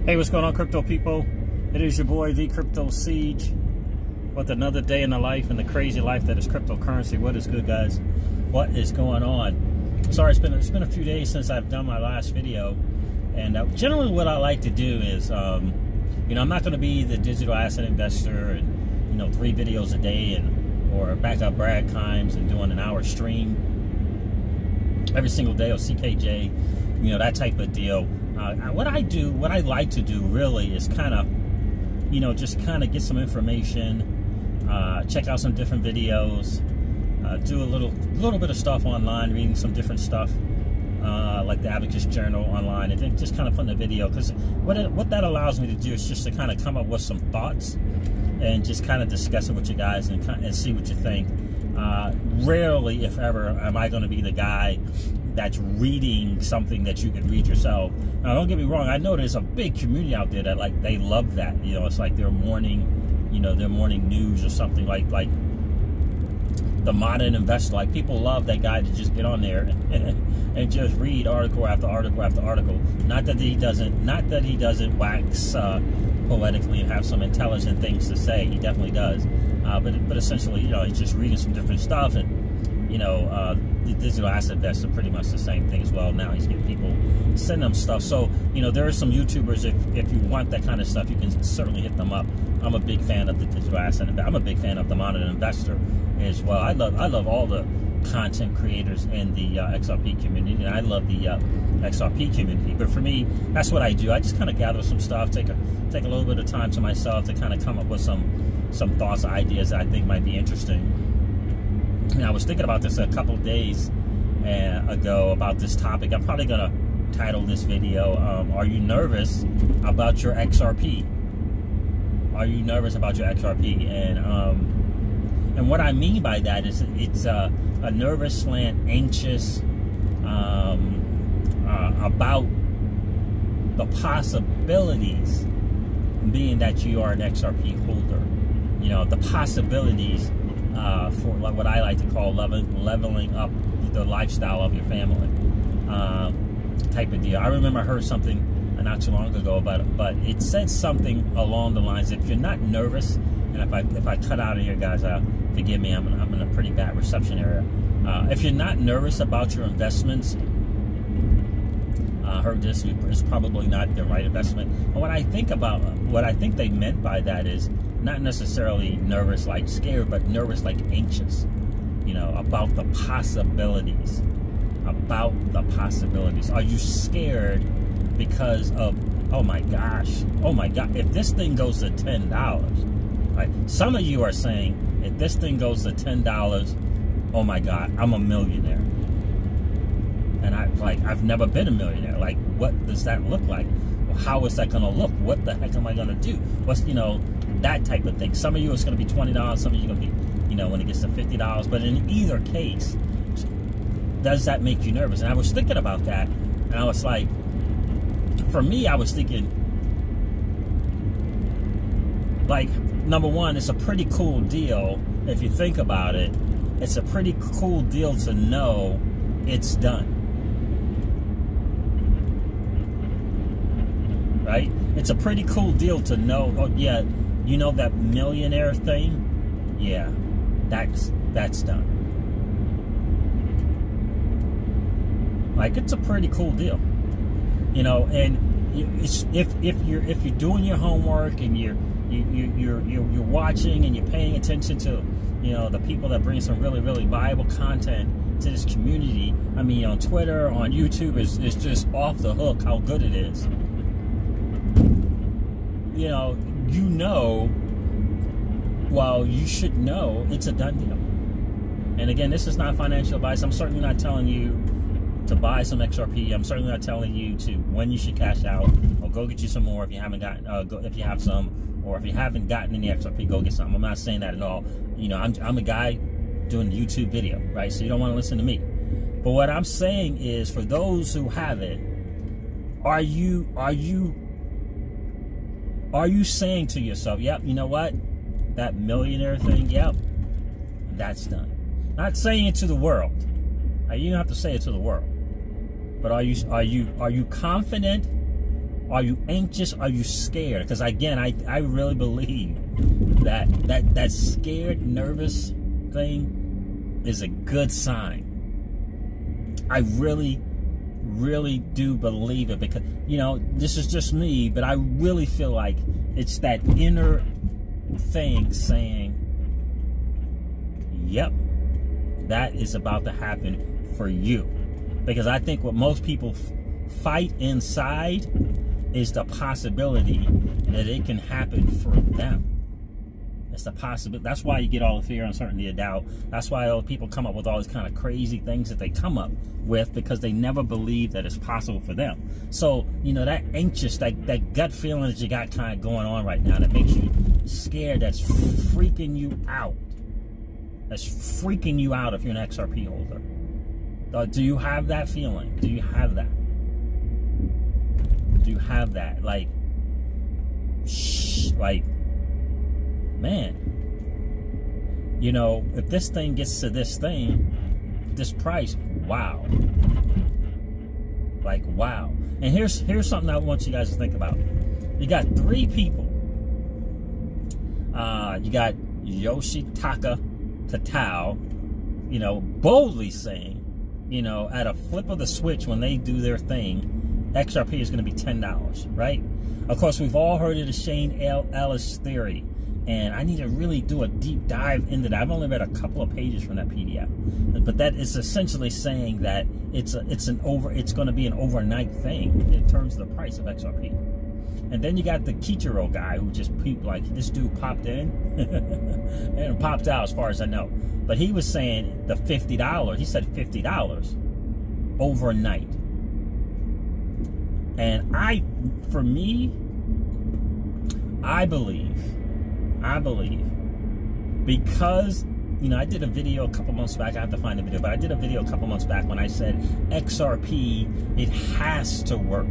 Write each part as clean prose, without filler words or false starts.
Hey, what's going on, crypto people? It is your boy, the Crypto Siege, with another day in the life and the crazy life that is cryptocurrency. What is good, guys? What is going on? Sorry, it's been a few days since I've done my last video, and generally what I like to do is, you know, I'm not going to be the digital asset investor and 3 videos a day or backup Brad Kimes and doing an hour stream every single day, or CKJ, that type of deal. What I like to do really is kind of, just kind of get some information, check out some different videos, do a little bit of stuff online, reading some different stuff, like the Abacus Journal online, and then just kind of putting a video, because what that allows me to do is just to kind of come up with some thoughts and just kind of discuss it with you guys and see what you think. Rarely, if ever, am I going to be the guy that's reading something that you can read yourself. Now, don't get me wrong, I know there's a big community out there that they love that. It's like their morning, their morning news or something, like the Modern Investor. Like, people love that guy to just get on there and just read article after article after article. Not that he doesn't wax poetically and have some intelligent things to say. He definitely does. But essentially, he's just reading some different stuff, and the digital asset investor, pretty much the same thing as well. Now he's getting people send them stuff. So there are some YouTubers, if you want that kind of stuff, you can certainly hit them up. I'm a big fan of the digital asset. I'm a big fan of the Modern Investor as well. I love all the content creators in the XRP community, and I love the XRP community. But for me, that's what I do. I just kind of gather some stuff, take a little bit of time to myself to kind of come up with some thoughts, ideas that I think might be interesting. And I was thinking about this a couple days ago about this topic. I'm probably gonna title this video, "Are you nervous about your XRP?" Are you nervous about your XRP? And what I mean by that is it's a nervous / anxious about the possibilities, being that you are an XRP holder. The possibilities for what I like to call leveling up the lifestyle of your family, type of deal. I remember I heard something not too long ago about it, but it said something along the lines: if you're not nervous, and if I cut out of here, guys, forgive me, I'm in a pretty bad reception area. If you're not nervous about your investments, I heard this, it's probably not the right investment. And what I think they meant by that is not necessarily nervous like scared, but nervous like anxious, about the possibilities. About the possibilities. Are you scared because of, oh my God, if this thing goes to $10, right? Some of you are saying, if this thing goes to $10, oh my God, I'm a millionaire. And I've never been a millionaire. Like, what does that look like? Well, how is that going to look? What the heck am I going to do? What's, that type of thing. Some of you, it's going to be $20. Some of you are going to be, when it gets to $50. But in either case, does that make you nervous? And I was thinking about that, and I was like, for me, I was thinking, like, number one, it's a pretty cool deal. If you think about it, it's a pretty cool deal to know it's done. Right? It's a pretty cool deal to know, oh yeah, that millionaire thing? Yeah, that's done. Like, it's a pretty cool deal. And if you're doing your homework and you're watching and you're paying attention to the people that bring some really, really valuable content to this community. I mean, on Twitter, on YouTube, it's just off the hook how good it is. Well, you should know it's a done deal. And again, this is not financial advice. I'm certainly not telling you to buy some XRP. I'm certainly not telling you to when you should cash out, or go get you some more if you haven't gotten, if you have some, or if you haven't gotten any XRP, go get some. I'm not saying that at all. I'm a guy doing a YouTube video, right? So you don't want to listen to me. But what I'm saying is, for those who have it, are you saying to yourself, yep, you know what? That millionaire thing, yep, that's done. Not saying it to the world. You don't have to say it to the world. But are you confident Are you anxious? Are you scared? Because again, I really believe that scared, nervous thing is a good sign. I really do believe it, because, you know, this is just me, but I really feel like it's that inner thing saying, yep, that is about to happen for you. Because I think what most people fight inside is the possibility that it can happen for them. It's the possibility. That's why you get all the fear, uncertainty, and doubt. That's why all people come up with all these kind of crazy things that they come up with, because they never believe that it's possible for them. So, you know, that anxious, that gut feeling that you got kind of going on right now that makes you scared, that's freaking you out. That's freaking you out if you're an XRP holder. Do you have that feeling? Do you have that? Do you have that? Like, man, you know, if this thing gets to this price, wow. Like, wow. And here's something I want you guys to think about. You got three people. You got Yoshitaka Tatao, you know, boldly saying, you know, at a flip of the switch when they do their thing, XRP is going to be $10, right? Of course, we've all heard of the Shane Ellis theory, and I need to really do a deep dive into that. I've only read a couple of pages from that PDF, but that is essentially saying that it's going to be an overnight thing in terms of the price of XRP. And then you got the Kichiro guy who just peeped, like, this dude popped in and popped out, as far as I know. But he was saying the $50. He said $50 overnight. And for me, I believe, because, you know, I did a video a couple months back. I have to find the video, but I did a video a couple months back when I said XRP, it has to work.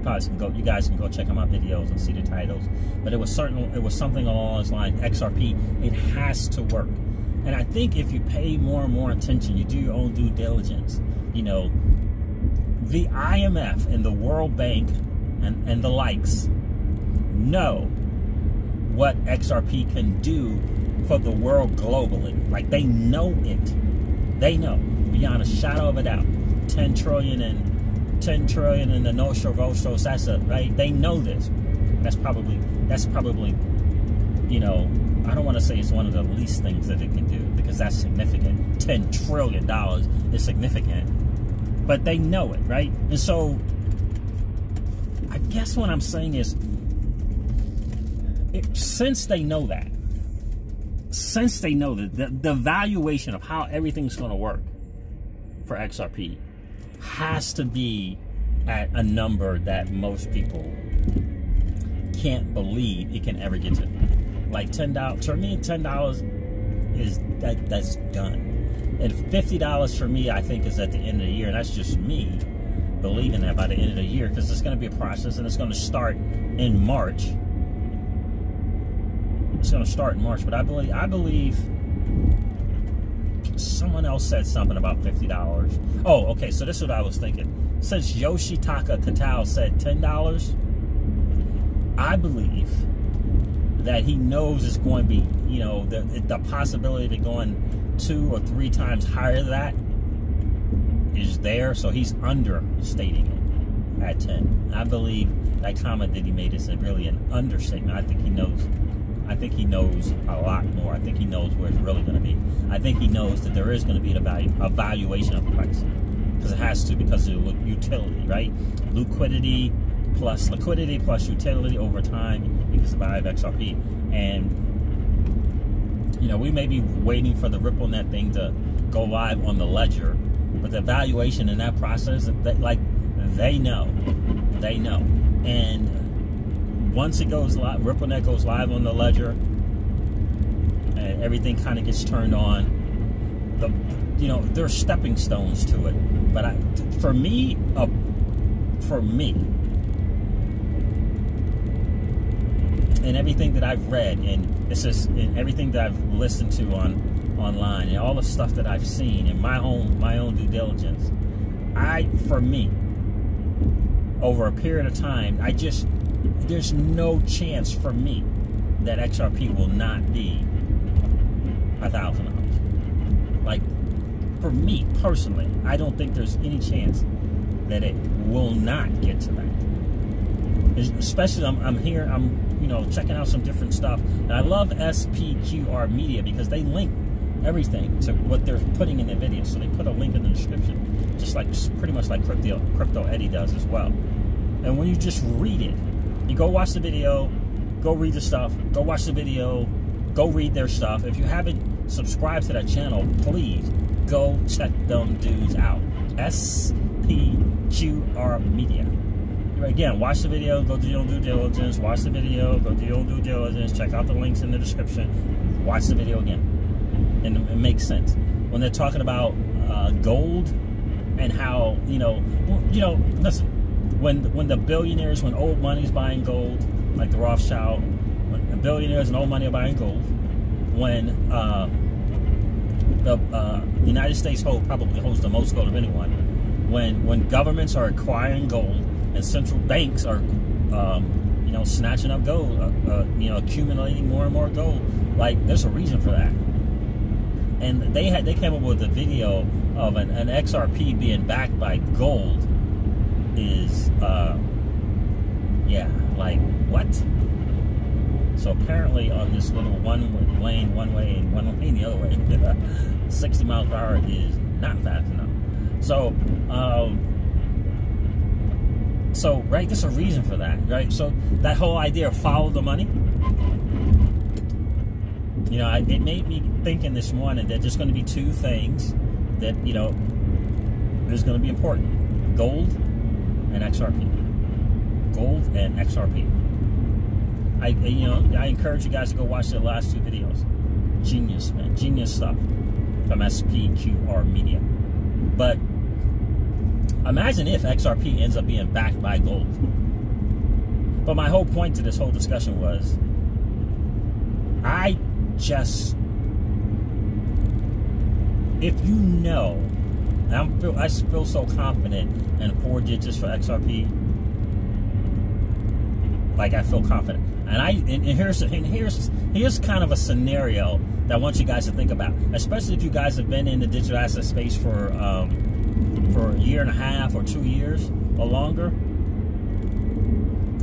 You guys can go check out my videos and see the titles. But it was something along those lines. XRP, it has to work. And I think if you pay more and more attention, you do your own due diligence, you know, the IMF and the World Bank and the likes know what XRP can do for the world globally. Like, they know it. They know, beyond a shadow of a doubt. 10 trillion in the Nostro Vostros, that's it, right? They know this. That's probably, you know, I don't want to say it's one of the least things that it can do, because that's significant. $10 trillion is significant. But they know it, right? And so, I guess what I'm saying is, since they know that, the valuation of how everything's going to work for XRP has to be at a number that most people can't believe it can ever get to. Like $10, for me, $10 is that's done. And $50 for me, I think, is at the end of the year, and that's just me believing that by the end of the year, because it's going to be a process, and it's going to start in March. It's going to start in March, but I believe someone else said something about $50. Oh, okay, so this is what I was thinking. Since Yoshitaka Tatao said $10, I believe that he knows it's going to be, you know, the possibility of it going 2 or 3 times higher than that is there, so he's understating it at 10. I believe that comment that he made is really an understatement. I think he knows a lot more. I think he knows where it's really going to be. I think he knows that there is going to be a valuation of the price, because it has to, because of utility, right? Liquidity plus utility over time equals the value of XRP. And, you know, we may be waiting for the RippleNet thing to go live on the ledger, but the valuation in that process, like, they know. And once it goes live, RippleNet goes live on the ledger, and everything kind of gets turned on. You know, there's stepping stones to it. But for me, and everything that I've read, and and everything that I've listened to online, and all the stuff that I've seen in my own due diligence, for me, over a period of time, there's no chance for me that XRP will not be $1,000. Like, for me personally, I don't think there's any chance that it will not get to that. Especially, I'm here, you know, checking out some different stuff, and I love SPQR Media because they link everything to what they're putting in their videos. So they put a link in the description, just like pretty much like Crypto Eddie does as well. And when you just read it, you go watch the video, go read the stuff, go watch the video, go read their stuff. If you haven't subscribed to that channel, please go check them dudes out. SPQR Media. Again, watch the video, go do your own due diligence, watch the video, go do your own due diligence, check out the links in the description, watch the video again. And it makes sense. When they're talking about gold and how, listen, when the billionaires, when old money's buying gold, like the Rothschild, when the billionaires and old money are buying gold, when the United States probably holds the most gold of anyone, when governments are acquiring gold and central banks are, snatching up gold, accumulating more and more gold, like, there's a reason for that. And they came up with a video of an XRP being backed by gold. Is like, what? So apparently on this little one way and one lane the other way, 60 miles per hour is not fast enough. So right, there's a reason for that, right? So that whole idea of follow the money, it made me thinking this morning that there's going to be two things that, is going to be important: gold and XRP. Gold and XRP. I encourage you guys to go watch the last two videos. Genius, man. Genius stuff from SPQR Media. But imagine if XRP ends up being backed by gold. But my whole point to this whole discussion was, if you know, and I feel so confident in 4 digits for XRP. Like, I feel confident, and here's kind of a scenario that I want you guys to think about, especially if you guys have been in the digital asset space for a year and a half or 2 years or longer.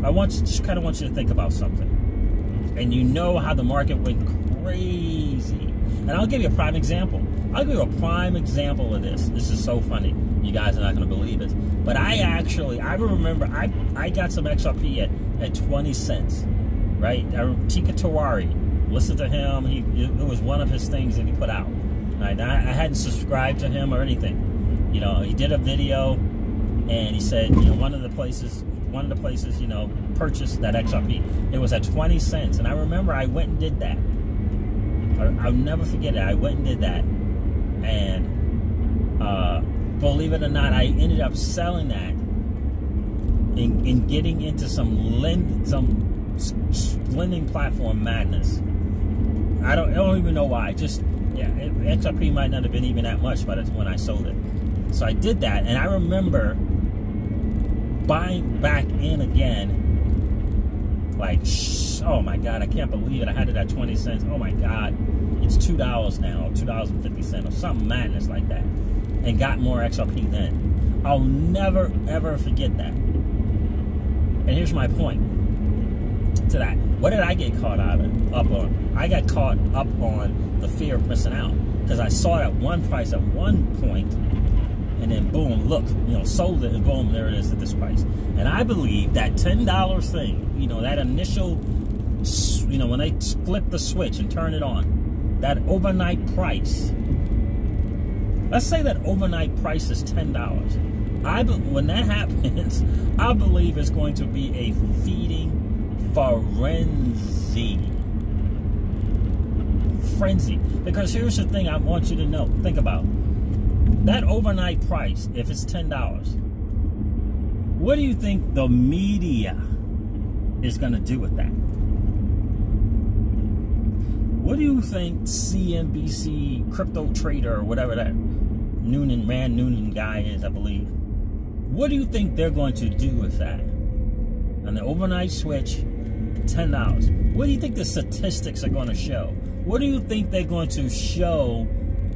I just kind of want you to think about something, and you know how the market went crazy. And I'll give you a prime example. I'll give you a prime example of this. This is so funny. You guys are not going to believe it. But I remember I got some XRP at 20 cents, right? Teeka Tiwari, listen to him. It was one of his things that he put out. Right? I hadn't subscribed to him or anything. He did a video, and he said, one of the places, purchased that XRP. It was at 20 cents. And I remember I went and did that. I'll never forget it. I went and did that. And believe it or not, I ended up selling that and getting into some lending platform madness. I don't even know why. XRP might not have been even that much by the time when I sold it. So I did that, and I remember buying back in again. Like, oh my God, I can't believe it. I had it at 20 cents. Oh my God, it's $2 now, $2.50 or something madness like that. And got more XRP then. I'll never ever forget that. And here's my point to that. What did I get caught up on? I got caught up on the fear of missing out, because I saw it at one price at one point, and then boom, look, sold it, and boom, there it is at this price. And I believe that $10 thing, that initial, when they flip the switch and turn it on, that overnight price, let's say that overnight price is $10. When that happens, I believe it's going to be a feeding frenzy. Because here's the thing I want you to know. Think about that overnight price. If it's $10, what do you think the media is going to do with that? What do you think CNBC crypto trader or whatever that Rand Noonan guy is, I believe, What do you think they're going to do with that? On the overnight switch, $10. What do you think the statistics are going to show? What do you think they're going to show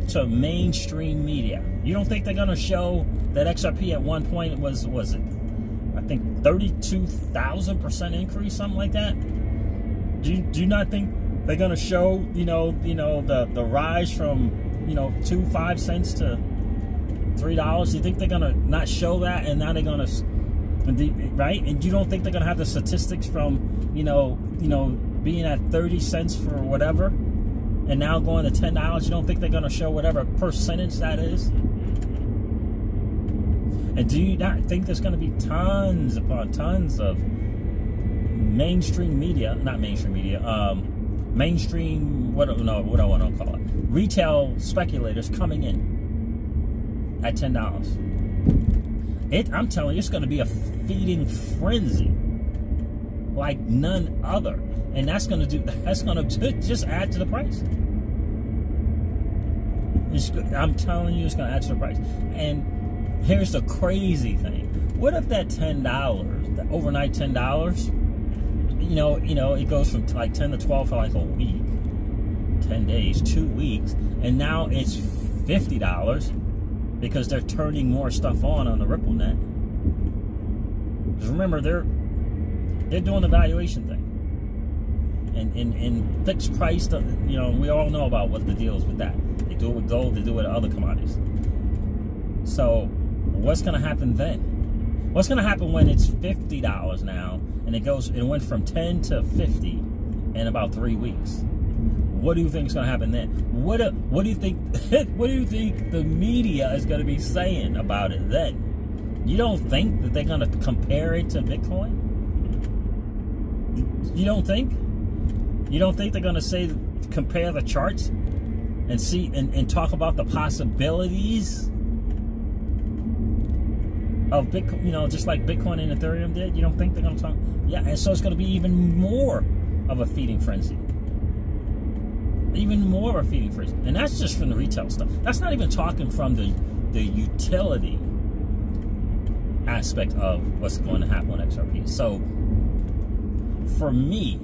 to mainstream media? You don't think they're going to show that XRP at one point was it, I think 32,000% increase, something like that? Do you not think they're going to show, the rise from, 5 cents to $3? You think they're going to not show that, and now they're going to, right? And you don't think they're going to have the statistics from, being at 30 cents for whatever, and now going to $10? You don't think they're going to show whatever percentage that is? And do you not think there's going to be tons upon tons of mainstream media, not mainstream media, mainstream, what I want to call it, retail speculators coming in at $10? I'm telling you, it's going to be a feeding frenzy like none other, and that's going to just add to the price. I'm telling you, it's going to add to the price. And here's the crazy thing: what if that $10, the overnight $10, it goes from like 10 to 12 for like a week, 10 days, 2 weeks, and now it's $50 because they're turning more stuff on the Ripple net. Because remember, they're doing the valuation thing, and fixed price. We all know about what the deal is with that. They do it with gold, they do it with other commodities. So what's going to happen then? What's going to happen when it's $50 now, and it went from 10 to 50 in about 3 weeks? What do you think is going to happen then? What do you think? What do you think the media is going to be saying about it then? You don't think that they're going to compare it to Bitcoin? You don't think? You don't think they're going to compare the charts and see and talk about the possibilities of Bitcoin, just like Bitcoin and Ethereum did? You don't think they're going to talk? Yeah, and so it's going to be even more of a feeding frenzy. Even more of a feeding frenzy. And that's just from the retail stuff. That's not even talking from the utility aspect of what's going to happen on XRP. So, for me,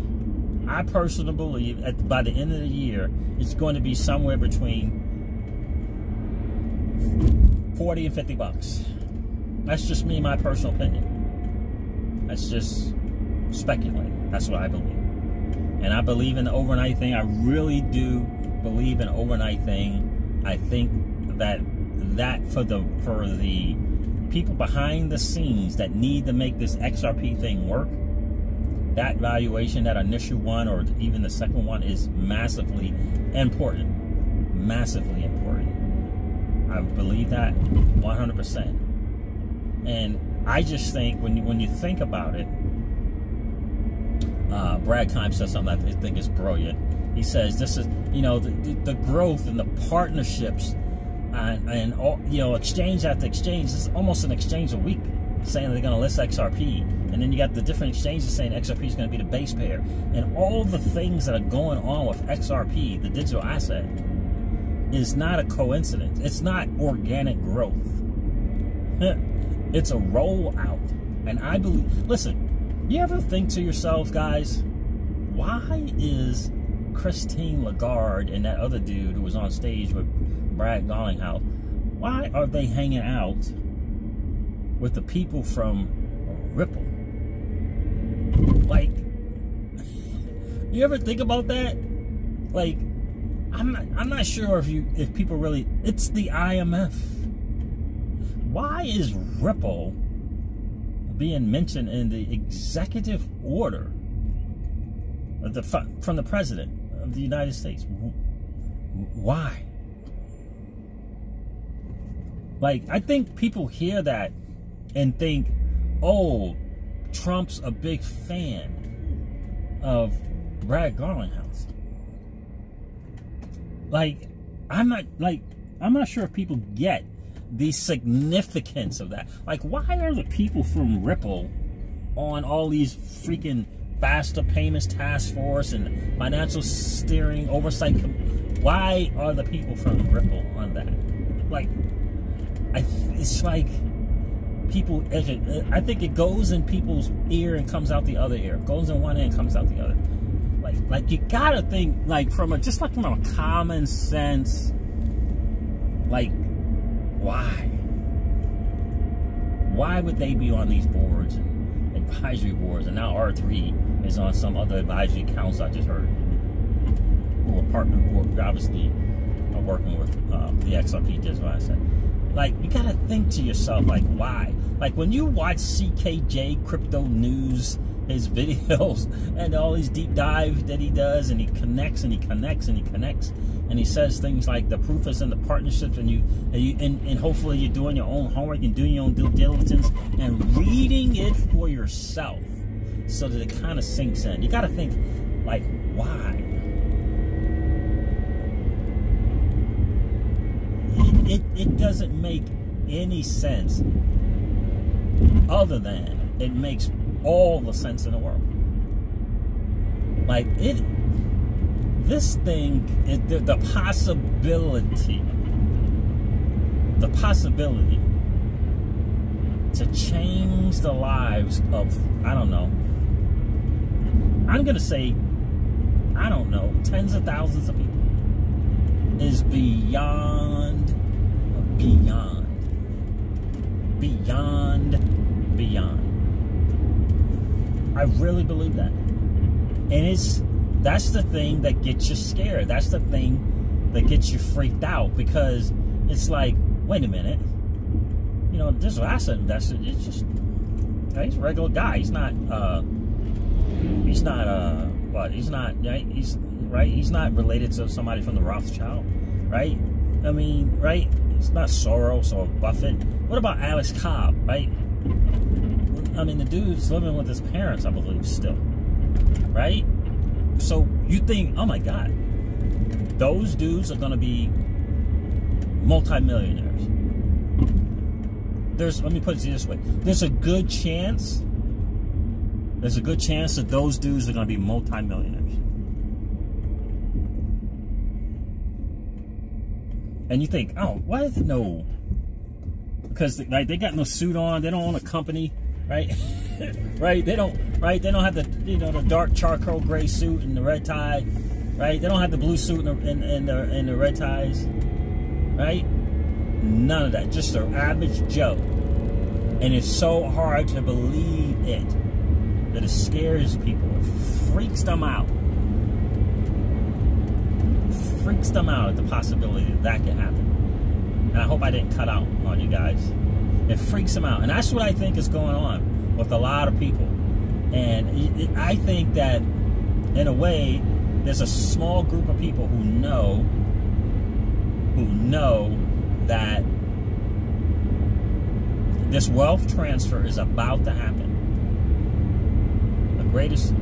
I personally believe by the end of the year, it's going to be somewhere between 40 and 50 bucks. That's just me, my personal opinion. That's just speculating. That's what I believe. And I believe in the overnight thing. I really do believe in overnight thing. I think that for the people behind the scenes that need to make this XRP thing work, that valuation, that initial one, or even the second one, is massively important. Massively important. I believe that 100%. And I just think when you think about it, Brad Kimes says something I think is brilliant. He says this is, the growth and the partnerships and all, exchange after exchange. This is almost an exchange a week saying they're going to list XRP. And then you got the different exchanges saying XRP is going to be the base pair. And all the things that are going on with XRP, the digital asset, is not a coincidence. It's not organic growth. It's a rollout. And I believe, listen, you ever think to yourself, guys, why is Christine Lagarde and that other dude who was on stage with Brad Garlinghouse, why are they hanging out with the people from Ripple? Like, you ever think about that? Like, I'm not sure if people really, it's the IMF. Why is Ripple being mentioned in the executive order from the President of the United States? Why? Like, I think people hear that and think, oh, Trump's a big fan of Brad Garlinghouse. Like, I'm not sure if people get the significance of that. Like, why are the people from Ripple on all these freaking faster payments task force and financial steering oversight? Why are the people from Ripple on that? Like, it's like people, I think it goes in people's ear and comes out the other ear. It goes in one ear and comes out the other. Like you gotta think, like, from a common sense, like, why would they be on these boards and advisory boards, and now R3 is on some other advisory council I just heard, who obviously are working with the XRP digital asset. Like, you gotta think to yourself, like, why? Like, when you watch CKJ Crypto News, his videos, and all these deep dives that he does, and he connects, and he connects, and he connects, and he says things like the proof is in the partnerships, and hopefully you're doing your own homework and doing your own due diligence and reading it for yourself so that it kind of sinks in. You gotta think, like, why? It doesn't make any sense, other than it makes all the sense in the world. Like, this thing, the possibility to change the lives of, I don't know, I'm gonna say, I don't know, tens of thousands of people is beyond. I really believe that. And that's the thing that gets you scared. That's the thing that gets you freaked out, because it's like, wait a minute. You know, this asset investor, it's just, he's a regular guy. He's not related to somebody from the Rothschild, right? I mean, right? It's not Soros or Buffett. What about Alex Cobb, right? I mean, the dude's living with his parents, I believe, still, right? So you think, oh my God, those dudes are going to be multimillionaires. Let me put it this way. There's a good chance that those dudes are going to be multimillionaires. And you think, oh, what? No. Because, like, they got no suit on. They don't own a company, right? Right? They don't have the, you know, the dark charcoal gray suit and the red tie, right? They don't have the blue suit and the red ties, right? None of that. Just an average Joe. And it's so hard to believe it that it scares people. It freaks them out. Freaks them out at the possibility that can happen. And I hope I didn't cut out on you guys. It freaks them out. And that's what I think is going on with a lot of people. And I think that, in a way, there's a small group of people who know that this wealth transfer is about to happen. The greatest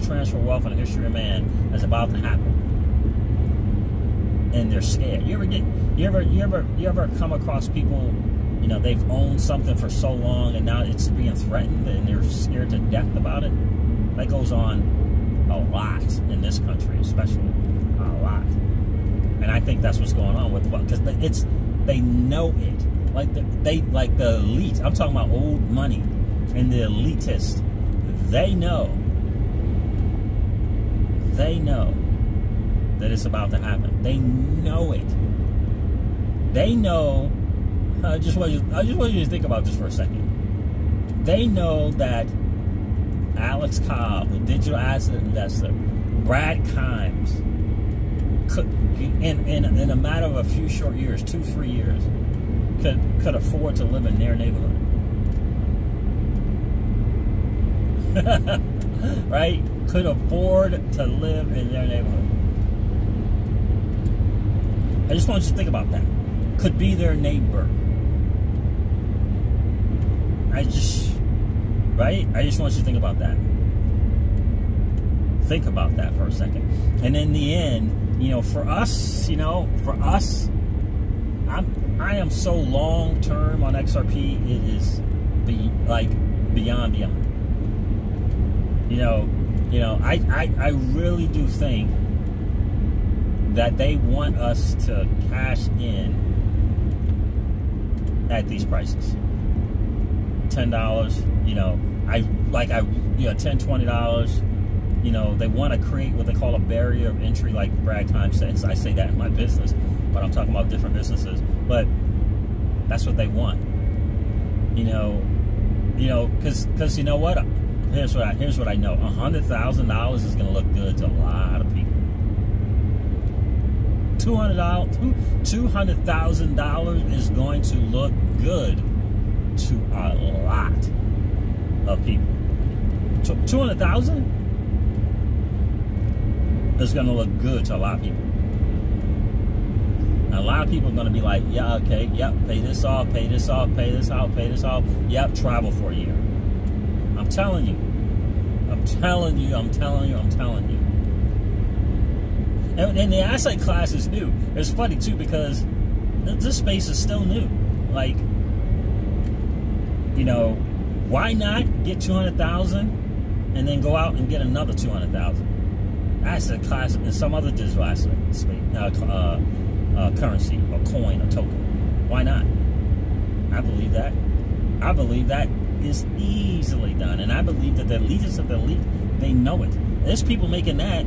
transfer of wealth in the history of man is about to happen. And they're scared. You ever come across people, you know, they've owned something for so long and now it's being threatened and they're scared to death about it? That goes on a lot in this country, especially. A lot. And I think that's what's going on with what, because they know it. Like the elite. I'm talking about old money and the elitists. They know that it's about to happen. They know it. They know. I just want you to think about this for a second. They know that Alex Cobb, the digital asset investor, Brad Kimes, could, in a matter of a few short years, 2-3 years, could afford to live in their neighborhood. Right? Could afford to live in their neighborhood. I just want you to think about that. Could be their neighbor. I just want you to think about that. Think about that for a second. And in the end, you know, for us, I am so long term on XRP, it is beyond. I really do think that they want us to cash in at these prices. $10. You know, $10, $20. You know, they want to create what they call a barrier of entry, like Brad Time says. I say that in my business, but I'm talking about different businesses. But that's what they want. You know, because you know what? Here's what I know. $100,000 is going to look good to a lot of people. $200,000 is going to look good to a lot of people. 200,000 is going to look good to a lot of people. Now, a lot of people are going to be like, yeah, okay, yep, pay this off, pay this off, pay this off, pay this off. Yep, travel for a year. I'm telling you. I'm telling you. I'm telling you. I'm telling you. And the asset class is new. It's funny, too, because this space is still new. Like, you know, why not get 200,000 and then go out and get another 200,000? Asset class and some other digital asset space, currency or coin or token. Why not? I believe that. I believe that is easily done, and I believe that the elitists of the elite, they know it. There's people making that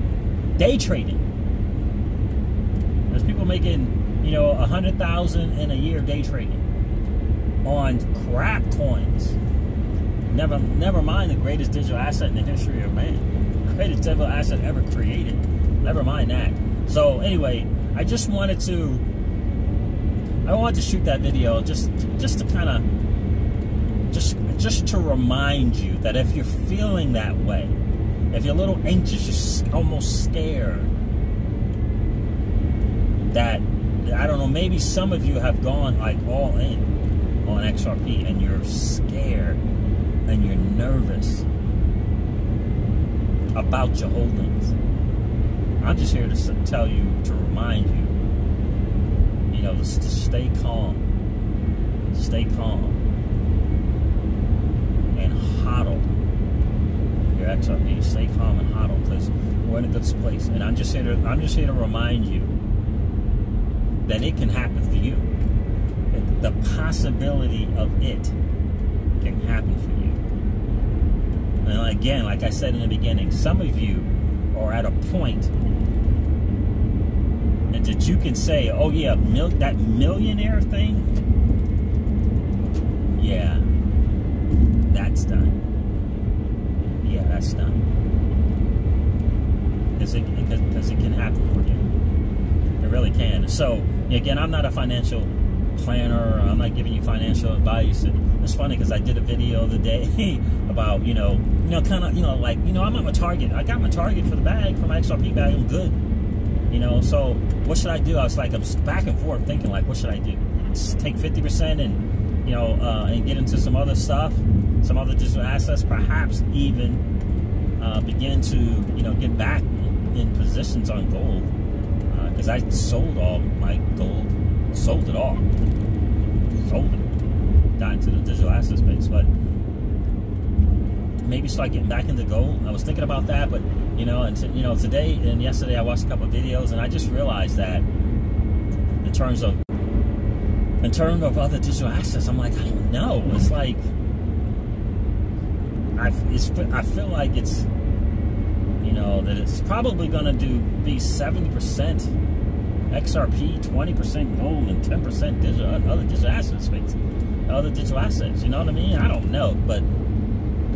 day trading. There's people making, you know, 100,000 in a year day trading on crap coins. Never mind the greatest digital asset in the history of man, the greatest digital asset ever created. Never mind that. So anyway, I wanted to shoot that video just to kind of just to remind you that if you're feeling that way, if you're a little anxious, you're almost scared, that, I don't know, maybe some of you have gone like all in on XRP and you're scared and you're nervous about your holdings. I'm just here to tell you, to remind you, you know, to stay calm. Stay calm. And hodl your XRP. Stay calm and hodl, because we're in a good place. And I'm just here to remind you that it can happen for you. The possibility of it can happen for you. And again, like I said in the beginning, some of you are at a point and that you can say, oh yeah, that millionaire thing, yeah, that's done. Yeah, that's done. Because it can happen for you. It really can. So, again, I'm not a financial planner. I'm not giving you financial advice. And it's funny because I did a video the day about, I'm at my target. I got my target for the bag, for my XRP bag. I'm good. So what should I do? I was like, I'm back and forth thinking, like, what should I do? Just take 50% and, and get into some other stuff, some other digital assets, perhaps even begin to, get back in positions on gold. Because I sold all my gold, sold it all, got into the digital asset space, but maybe start getting back into gold. I was thinking about that, but today and yesterday I watched a couple of videos, and I just realized that in terms of other digital assets, I'm like, I don't know. It's like I feel like it's that it's probably going to be 70% XRP, 20% gold, and 10% other digital asset space, other digital assets. You know what I mean? I don't know, but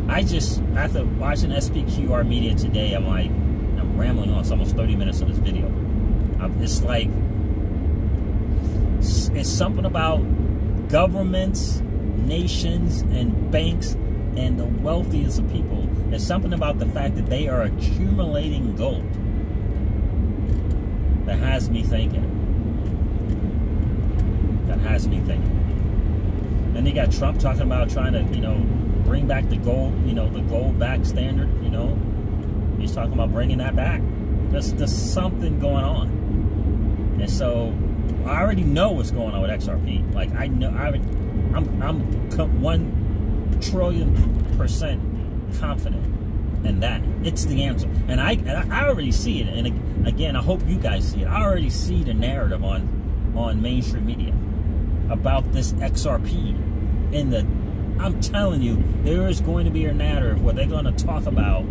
I just, after watching SPQR Media today, I'm rambling on. It's almost 30 minutes of this video. It's like, it's something about governments, nations, and banks, and the wealthiest of people. There's something about the fact that they are accumulating gold that has me thinking. Then you got Trump talking about trying to, bring back the gold, the gold back standard, He's talking about bringing that back. There's something going on. And so I already know what's going on with XRP. Like, I know, I'm 1,000,000,000,000% confident in that. It's the answer. And I already see it. And again, I hope you guys see it. I already see the narrative on mainstream media about this XRP in the I'm telling you, there is going to be a narrative where they're going to talk about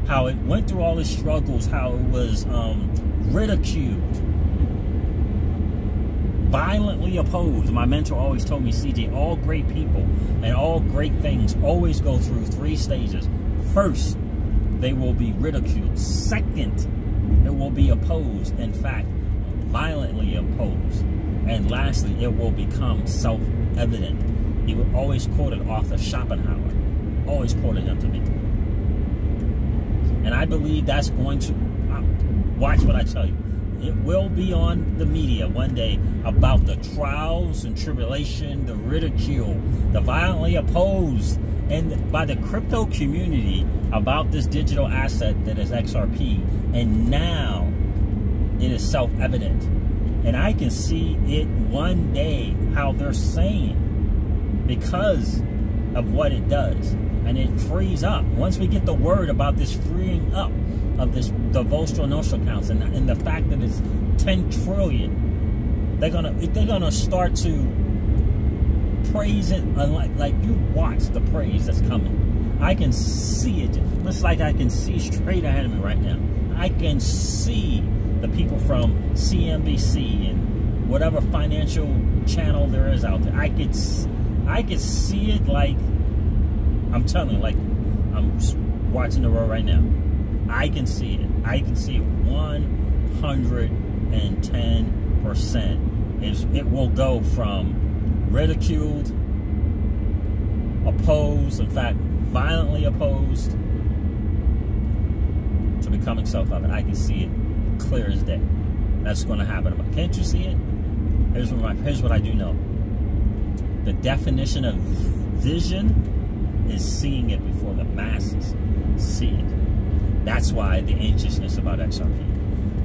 how it went through all its struggles, how it was ridiculed, violently opposed. My mentor always told me, CJ, all great people and all great things always go through 3 stages. First, they will be ridiculed. Second, it will be opposed. In fact, violently opposed. And lastly, it will become self-evident. He would always quote Arthur Schopenhauer. Always quoted him to me. And I believe that's going to, watch what I tell you. It will be on the media one day about the trials and tribulation, the ridicule, the violently opposed, and by the crypto community about this digital asset that is XRP. And now it is self-evident. And I can see it one day, how they're saying, because of what it does. And it frees up. Once we get the word about this freeing up of the Vostro Nostro accounts and the fact that it's 10 trillion, they're gonna start to praise it. Like you watch the praise that's coming. I can see it. It's like I can see straight ahead of me right now. I can see the people from CNBC and whatever financial channel there is out there. I could see it like, I'm telling you, like I'm watching the road right now. I can see it. I can see it 110%. It will go from ridiculed, opposed, in fact, violently opposed, to becoming self-evident. I can see it clear as day. That's going to happen. Can't you see it? Here's what I do know. The definition of vision is seeing it before the masses see it. That's why the anxiousness about XRP.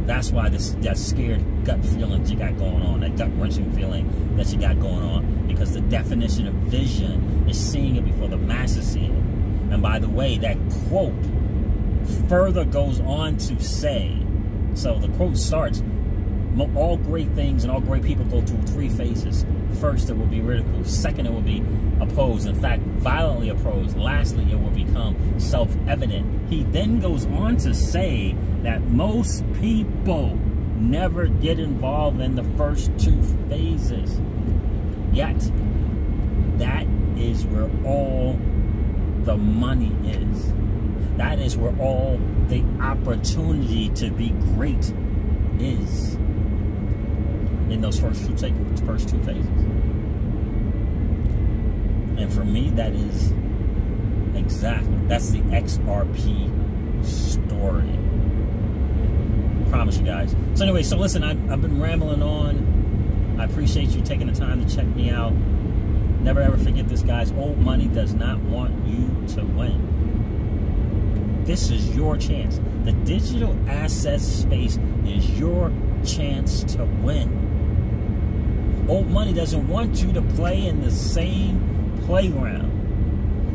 That's why that scared gut feeling that you got going on, that gut-wrenching feeling that you got going on, because the definition of vision is seeing it before the masses see it. And by the way, that quote further goes on to say, so the quote starts, all great things and all great people go through 3 phases. First, it will be ridiculed. Second, it will be opposed. In fact, violently opposed. Lastly, it will become self-evident. He then goes on to say that most people never get involved in the first 2 phases. Yet, that is where all the money is. That is where all the opportunity to be great is. In those first two phases. And for me, that is that's the XRP story. I promise you guys. So anyway, so listen, I've been rambling on. I appreciate you taking the time to check me out. Never ever forget this, guys. Old money does not want you to win. This is your chance. The digital asset space is your chance to win. Old money doesn't want you to play in the same playground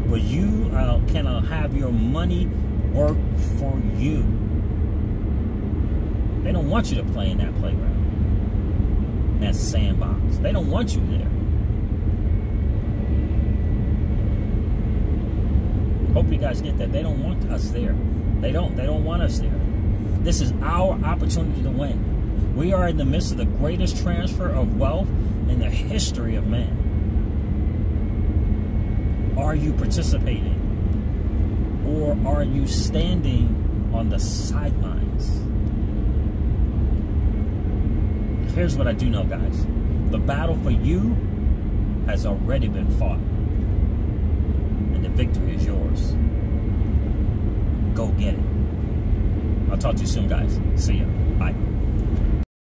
where you can have your money work for you. They don't want you to play in that playground, that sandbox. They don't want you there. Hope you guys get that. They don't want us there. They don't want us there. This is our opportunity to win. We are in the midst of the greatest transfer of wealth in the history of man. Are you participating? Or are you standing on the sidelines? Here's what I do know, guys. The battle for you has already been fought. And the victory is yours. Go get it. I'll talk to you soon, guys. See ya. Bye.